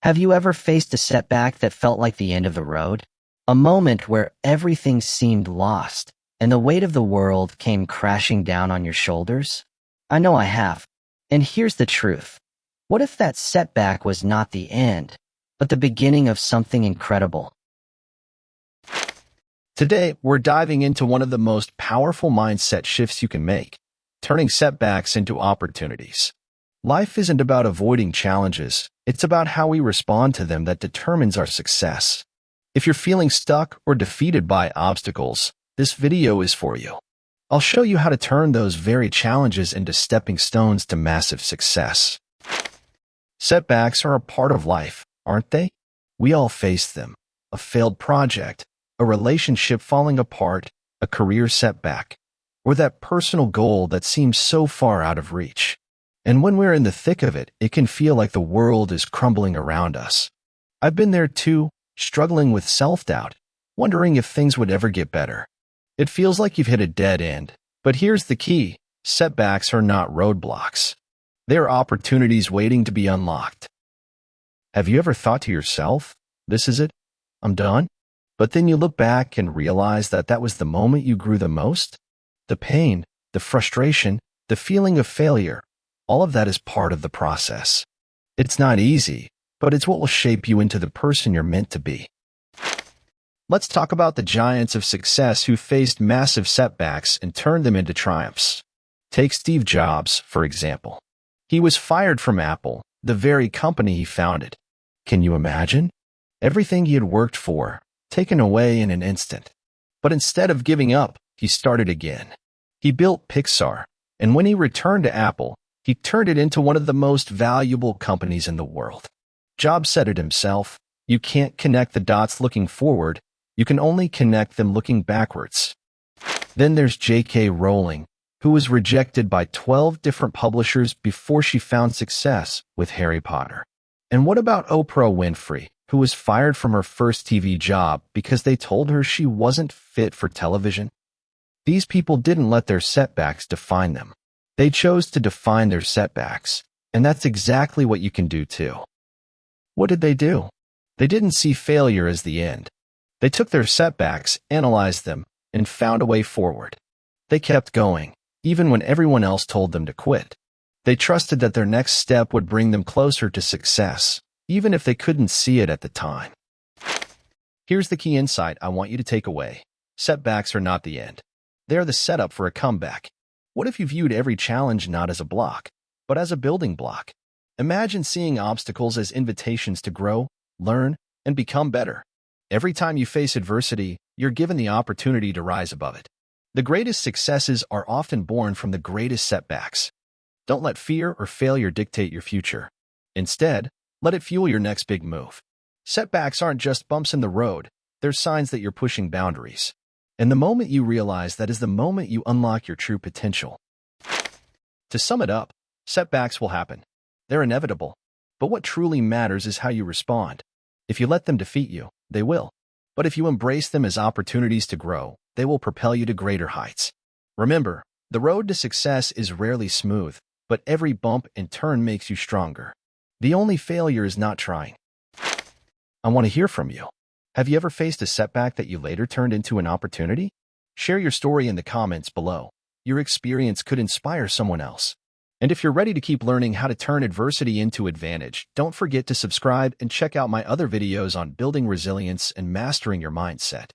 Have you ever faced a setback that felt like the end of the road? A moment where everything seemed lost and the weight of the world came crashing down on your shoulders? I know I have. And here's the truth. What if that setback was not the end, but the beginning of something incredible? Today, we're diving into one of the most powerful mindset shifts you can make, turning setbacks into opportunities. Life isn't about avoiding challenges, it's about how we respond to them that determines our success. If you're feeling stuck or defeated by obstacles, this video is for you. I'll show you how to turn those very challenges into stepping stones to massive success. Setbacks are a part of life, aren't they? We all face them. A failed project, a relationship falling apart, a career setback, or that personal goal that seems so far out of reach. And when we're in the thick of it, it can feel like the world is crumbling around us. I've been there too, struggling with self-doubt, wondering if things would ever get better. It feels like you've hit a dead end, but here's the key. Setbacks are not roadblocks. They're opportunities waiting to be unlocked. Have you ever thought to yourself, this is it? I'm done? But then you look back and realize that that was the moment you grew the most? The pain, the frustration, the feeling of failure, all of that is part of the process. It's not easy, but it's what will shape you into the person you're meant to be. Let's talk about the giants of success who faced massive setbacks and turned them into triumphs. Take Steve Jobs, for example. He was fired from Apple, the very company he founded. Can you imagine? Everything he had worked for, taken away in an instant. But instead of giving up, he started again. He built Pixar, and when he returned to Apple, he turned it into one of the most valuable companies in the world. Jobs said it himself, you can't connect the dots looking forward, you can only connect them looking backwards. Then there's J.K. Rowling, who was rejected by 12 different publishers before she found success with Harry Potter. And what about Oprah Winfrey, who was fired from her first TV job because they told her she wasn't fit for television? These people didn't let their setbacks define them. They chose to define their setbacks, and that's exactly what you can do too. What did they do? They didn't see failure as the end. They took their setbacks, analyzed them, and found a way forward. They kept going, even when everyone else told them to quit. They trusted that their next step would bring them closer to success, even if they couldn't see it at the time. Here's the key insight I want you to take away. Setbacks are not the end. They are the setup for a comeback. What if you viewed every challenge not as a block, but as a building block? Imagine seeing obstacles as invitations to grow, learn, and become better. Every time you face adversity, you're given the opportunity to rise above it. The greatest successes are often born from the greatest setbacks. Don't let fear or failure dictate your future. Instead, let it fuel your next big move. Setbacks aren't just bumps in the road, they're signs that you're pushing boundaries. And the moment you realize that is the moment you unlock your true potential. To sum it up, setbacks will happen. They're inevitable. But what truly matters is how you respond. If you let them defeat you, they will. But if you embrace them as opportunities to grow, they will propel you to greater heights. Remember, the road to success is rarely smooth, but every bump in turn makes you stronger. The only failure is not trying. I want to hear from you. Have you ever faced a setback that you later turned into an opportunity? Share your story in the comments below. Your experience could inspire someone else. And if you're ready to keep learning how to turn adversity into advantage, don't forget to subscribe and check out my other videos on building resilience and mastering your mindset.